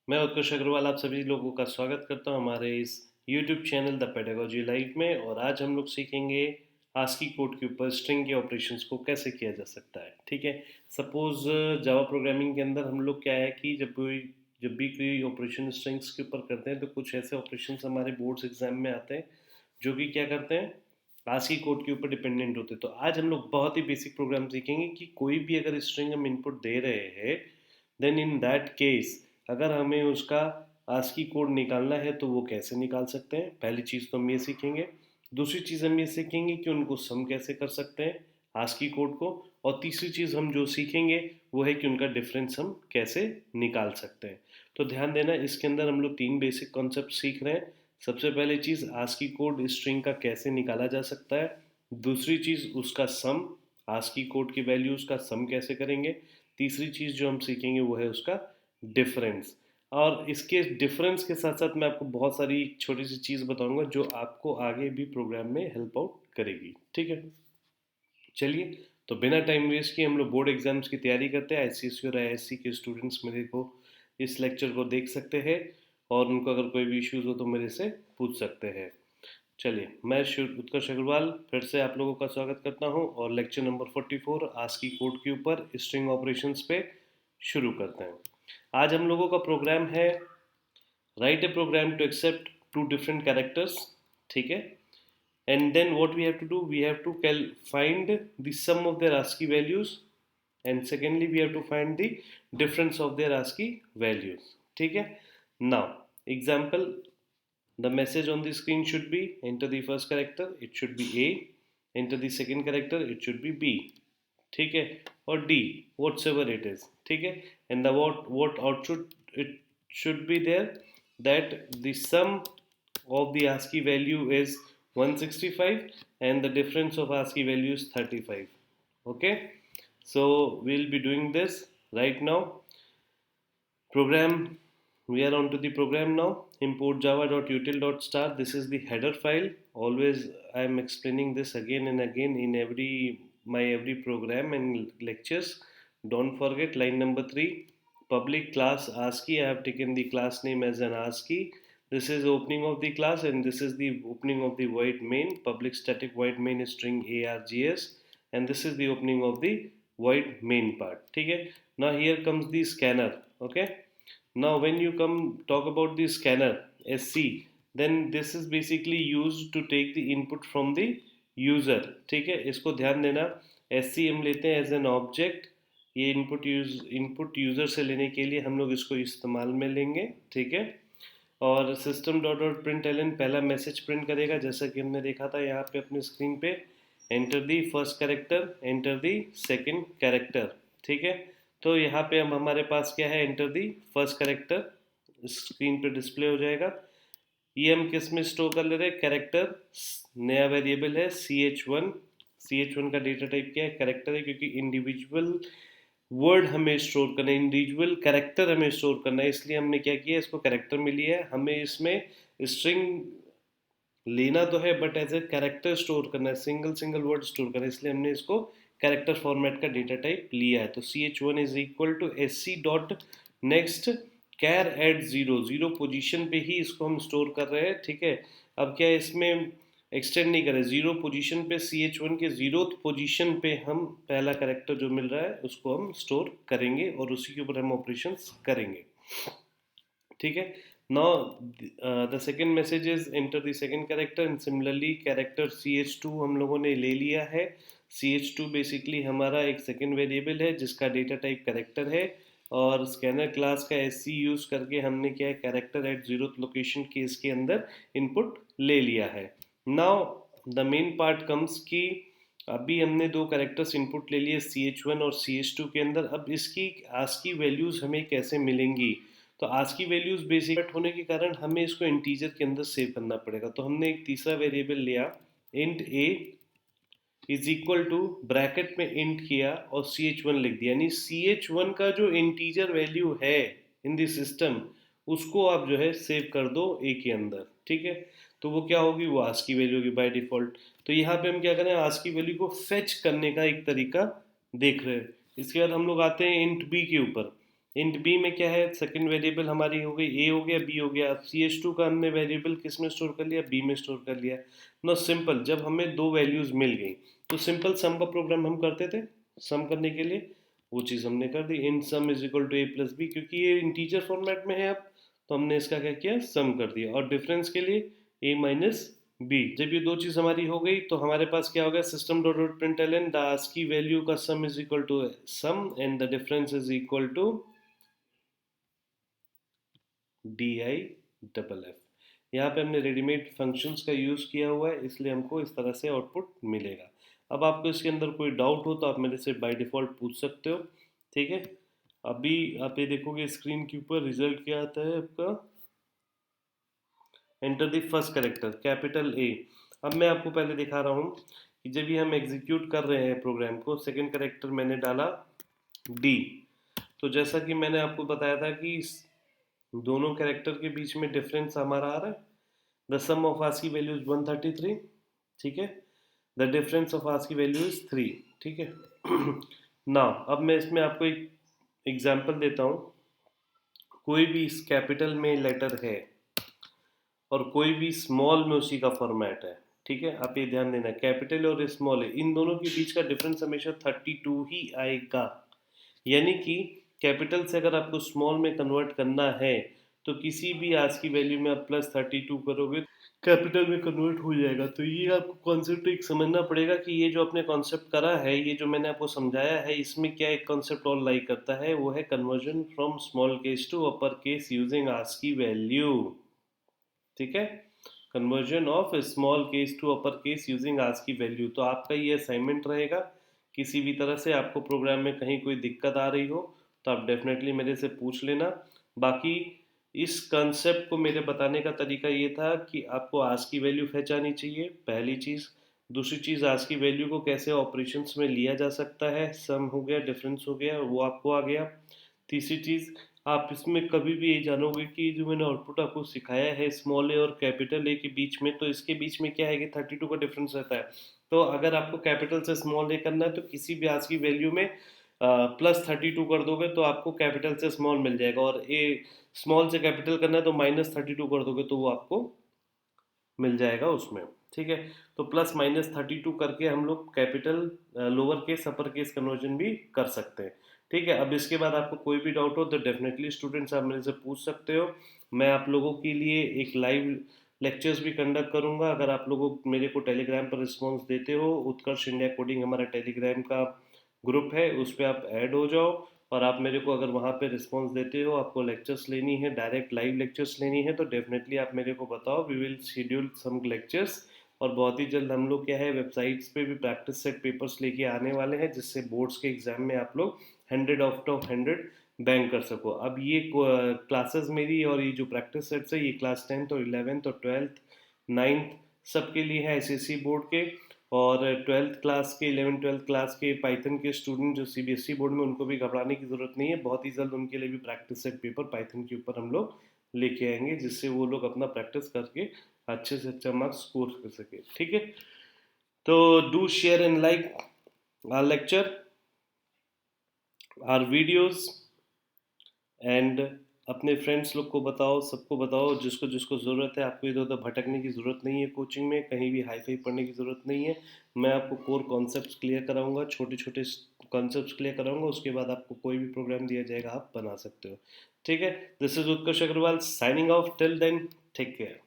मैं उत्कर्ष अग्रवाल आप सभी लोगों का स्वागत करता हूं हमारे इस YouTube channel the pedagogy live में। और आज हम लोग सीखेंगे आस्की कोड के ऊपर स्ट्रिंग के ऑपरेशंस को कैसे किया जा सकता है। ठीक है। सपोज जावा प्रोग्रामिंग के अंदर हम लोग क्या है कि जब भी कोई ऑपरेशन स्ट्रिंग्स के ऊपर करते हैं तो कुछ ऐसे ऑपरेशंस हमारे बोर्ड्स एग्जाम में आते हैं जो कि क्या करते हैं, आस्की कोड के ऊपर डिपेंडेंट होते हैं। तो आज हम लोग बहुत ही बेसिक प्रोग्राम सीखेंगे कि कोई भी अगर स्ट्रिंग हम इनपुट दे रहे हैं, देन इन दैट केस अगर हमें उसका आस्की कोड निकालना है तो वो कैसे निकाल सकते हैं। पहली चीज़ तो हम ये सीखेंगे। दूसरी चीज़ हम ये सीखेंगे कि उनको सम कैसे कर सकते हैं आस्की कोड को। और तीसरी चीज़ हम जो सीखेंगे वो है कि उनका डिफरेंस हम कैसे निकाल सकते हैं। तो ध्यान देना, इसके अंदर हम लोग तीन बेसिक कॉन्सेप्ट सीख रहे हैं। सबसे पहली चीज़ आस्की कोड स्ट्रिंग का कैसे निकाला जा सकता है। दूसरी चीज़ उसका सम, आस्की कोड की वैल्यूज़ का सम कैसे करेंगे। तीसरी चीज़ जो हम सीखेंगे वो है उसका डिफरेंस। और इसके डिफरेंस के साथ साथ मैं आपको बहुत सारी छोटी सी चीज़ बताऊंगा जो आपको आगे भी प्रोग्राम में हेल्प आउट करेगी। ठीक है, चलिए। तो बिना टाइम वेस्ट किए हम लोग बोर्ड एग्जाम्स की तैयारी करते हैं। आईसीएसई और आईएससी के स्टूडेंट्स मेरे को इस लेक्चर को देख सकते हैं और उनको अगर कोई भी इश्यूज हो तो मेरे से पूछ सकते हैं। चलिए, मैं उत्कर्ष अग्रवाल फिर से आप लोगों का स्वागत करता हूं और लेक्चर नंबर 44 आस्की कोड के ऊपर स्ट्रिंग ऑपरेशंस पे शुरू करते हैं। आज हम लोगों का प्रोग्राम है right a program to accept two different characters. ठीक है। And then what we have to do, we have to find the sum of their ASCII values, and secondly we have to find the difference of their ASCII values. ठीक है। Now example, the message on the screen should be enter the first character, it should be A, enter the second character, it should be B, ठीक है, और D, whatsoever it is। ठीक है। and the what output it should be there, that the sum of the ASCII value is 165 and the difference of ASCII value is 35. Okay, so we'll be doing this right now. Program, we are on to the program now. Import java.util.star. This is the header file. Always I am explaining this again and again in every program and lectures. Don't forget line number 3. Public class ASCII. I have taken the class name as an ASCII. This is opening of the class and this is the opening of the void main. Public static void main string args, and this is the opening of the void main part. Okay. Now here comes the scanner. Okay. Now when you come talk about the scanner SC, then this is basically used to take the input from the user। ठीक है, इसको ध्यान देना। SC हम लेते हैं as an object. ये input user से लेने के लिए हम लोग इसको इस्तेमाल में लेंगे। ठीक है। और system dot dot print L पहला मैसेज प्रिंट करेगा, जैसा कि हमने देखा था यहाँ पे अपने स्क्रीन पे। Enter the first character, enter the second character. ठीक है। तो यहाँ पे हम हमारे पास क्या है, enter the first character screen पे डिस्प्ले हो जाएगा। ये हम किस में स्टोर कर ले रहे हैं, कैरेक्टर। नया वेरिएबल है ch1। ch1 का डेटा टाइप क्या है, कैरेक्टर है, क्योंकि इंडिविजुअल वर्ड हमें स्टोर करना है, इंडिविजुअल कैरेक्टर हमें स्टोर करना है, इसलिए हमने क्या किया, इसको कैरेक्टर में लिया है। हमें इसमें स्ट्रिंग लेना तो है but as a character store करना है, सिंगल सिंगल वर्ड स्टोर करना है, इसलिए हमने इसको कैरेक्टर फॉर्मेट का डेटा टाइप लिया है। तो ch1 is equal to sc dot next char at zero, zero position पे ही इसको हम स्टोर कर रहे हैं। ठीक है। अब क्या है, इसमें एक्सटेंड नहीं करें, जीरो पोजीशन पे ch1 के जीरो पोजीशन पे हम पहला कैरेक्टर जो मिल रहा है उसको हम स्टोर करेंगे और उसी के ऊपर हम ऑपरेशंस करेंगे। ठीक है। now the second message is enter the second character and similarly character ch2 हम लोगों ने ले लिया है। ch2 बेसिकली हमारा एक सेकेंड वेरिएबल है जिसका डेटा टाइप कैरेक्टर है, और स्कैनर क्लास का sc यूज करके हमने क्या है, कैरेक्टर एट जीरो लोकेशन के इसके अंदर इनपुट ले लिया है। Now the main part comes कि अभी हमने दो कैरेक्टर्स इनपुट ले लिए ch1 और ch2 के अंदर। अब इसकी आस्की वैल्यूज हमें कैसे मिलेंगी, तो आस्की वैल्यूज बेसिक होने के कारण हमें इसको इंटीजर के अंदर सेव करना पड़ेगा। तो हमने एक तीसरा वेरिएबल लिया, int a is equal to bracket में इंट किया और ch1 लिख दिया, यानी ch1 का जो इंटीजर वैल्यू है इन दिस सिस्टम उसको आप जो है सेव कर दो a के अंदर। ठीक है। तो वो क्या होगी, वो आस्की वैल्यू होगी बाय डिफॉल्ट। तो यहाँ पे हम क्या करें, आस्की वैल्यू को फेच करने का एक तरीका देख रहे हैं। इसके बाद हम लोग आते हैं इंट b के ऊपर। इन बी में क्या है, सेकंड वेरिएबल हमारी हो गई ए हो गया, बी हो गया। ch2 का हमने वेरिएबल किस में स्टोर कर लिया, बी में स्टोर कर लिया। नो सिंपल, जब हमें दो वैल्यूज मिल गई तो सिंपल सम का प्रोग्राम हम करते थे। सम करने के लिए वो चीज़ हमने कर दी, in sum is equal to A plus B, क्योंकि ये इंटीजर फॉर्मेट में है अब, तो हमने इसका क्या किया, सम कर दिया। और डिफरेंस के लिए ए माइनस बी। जब ये दो चीज़ हमारी हो गई तो हमारे पास क्या हो गया, system dot dot println the ASCII value का sum is equal to sum and the difference is equal to D I double F. यहाँ पे हमने रेडीमेड फंक्शंस का यूज़ किया हुआ है, इसलिए हमको इस तरह से आउटपुट मिलेगा। अब आपको इसके अंदर कोई डाउट हो तो आप मेरे से बाय डिफ़ॉल्ट पूछ सकते हो, ठीक है। अभी आप ये देखोगे स्क्रीन के ऊपर रिजल्ट क्या आता है आपका, enter the first character capital A. अब मैं आपको पहले दिखा रहा हूँ कि जब भी हम एग्जीक्यूट कर रहे हैं प्रोग्राम को, सेकंड करेक्टर मैंने डाला डी। तो जैसा कि मैंने आपको बताया था कि दोनों कैरेक्टर के बीच में डिफरेंस हमारा आ रहा है। The sum of ASCII value is 133, ठीक है। The difference of ASCII value is 3, ठीक है। ना अब मैं इसमें आपको एक एग्जांपल देता हूँ। कोई भी इस कैपिटल में लेटर है और कोई भी स्मॉल में उसी का फॉर्मेट है, ठीक है। आप ये ध्यान देना, कैपिटल और स्मॉल है, इन दोनों के बीच का डिफरेंस हमेशा 32 ही आएगा। यानी कि कैपिटल से अगर आपको स्मॉल में कन्वर्ट करना है तो किसी भी आज की वैल्यू में आप +32 करोगे, कैपिटल में कन्वर्ट हो जाएगा। तो ये आपको कॉन्सेप्ट एक समझना पड़ेगा कि ये जो आपने कॉन्सेप्ट करा है, ये जो मैंने आपको समझाया है, इसमें क्या एक कॉन्सेप्ट और लाई करता है, वो है conversion from small case to upper case using ASCII value, ठीक है। Conversion of small case to upper case using ASCII value. तो आपका ये असाइनमेंट रहेगा, किसी भी तरह से आपको प्रोग्राम में कहीं कोई दिक्कत आ रही हो तो आप डेफिनेटली मेरे से पूछ लेना। बाकी इस कंसेप्ट को मेरे बताने का तरीका ये था कि आपको आज की वैल्यू पहचानी चाहिए, पहली चीज़। दूसरी चीज़, आज की वैल्यू को कैसे ऑपरेशंस में लिया जा सकता है, सम हो गया, डिफरेंस हो गया, वो आपको आ गया। तीसरी चीज़, आप इसमें कभी भी ये जानोगे कि जो मैंने आउटपुट आपको सिखाया है स्मॉल ए और कैपिटल ए के बीच में, तो इसके बीच में क्या है कि 32 का डिफरेंस रहता है। तो अगर आपको कैपिटल से स्मॉल ए करना है तो किसी भी आज की वैल्यू में +32 कर दोगे तो आपको कैपिटल से स्मॉल मिल जाएगा, और ए स्मॉल से कैपिटल करना है तो -32 कर दोगे तो वो आपको मिल जाएगा उसमें, ठीक है। तो +-32 करके हम लोग capital lower case upper case conversion भी कर सकते हैं, ठीक है। अब इसके बाद आपको कोई भी डाउट हो तो डेफिनेटली स्टूडेंट्स आप मेरे से पूछ सकते हो। मैं आप लोगों के लिए एक लाइव लेक्चर्स भी कंडक्ट करूंगा। अगर आप लोगों मेरे को टेलीग्राम पर रिस्पॉन्स देते हो, उत्कर्ष इंडिया कोडिंग हमारा टेलीग्राम का ग्रुप है, उस पर आप ऐड हो जाओ, और आप मेरे को अगर वहाँ पे रिस्पॉन्स देते हो, आपको लेक्चर्स लेनी है, डायरेक्ट लाइव लेक्चर्स लेनी है, तो डेफिनेटली आप मेरे को बताओ, we will schedule some lectures. और बहुत ही जल्द हम लोग क्या है, वेबसाइट्स पे भी प्रैक्टिस सेट पेपर्स लेके आने वाले हैं, जिससे बोर्ड्स के एग्जाम में आप लोग 100 आउट ऑफ 100 बैंक कर सको। अब ये क्लासेस मेरी और ये जो प्रैक्टिस सेट्स है, ये क्लास 10th और 11th और 12th 9th सबके लिए है, एसएससी बोर्ड के। और 12th क्लास के 11th 12th क्लास के पाइथन के स्टूडेंट जो सीबीएसई बोर्ड में, उनको भी घबराने की ज़रूरत नहीं है। बहुत ही जल्द उनके लिए भी प्रैक्टिस सेट पेपर पाइथन के ऊपर हम लोग लेके आएंगे, जिससे वो लोग अपना प्रैक्टिस करके अच्छे से अच्छा मार्क्स स्कोर कर सके, ठीक है। तो do share and like our lecture, our videos, and अपने फ्रेंड्स लोग को बताओ, सबको बताओ, जिसको जिसको ज़रूरत है। आपको इधर उधर भटकने की ज़रूरत नहीं है, कोचिंग में कहीं भी हाई फाई पढ़ने की ज़रूरत नहीं है। मैं आपको कोर कॉन्सेप्ट्स क्लियर कराऊंगा, छोटे छोटे कॉन्सेप्ट्स क्लियर कराऊंगा, उसके बाद आपको कोई भी प्रोग्राम दिया जाएगा, आप बना सकते हो, ठीक है। This is Utkarsh Agarwal signing off, till then take care.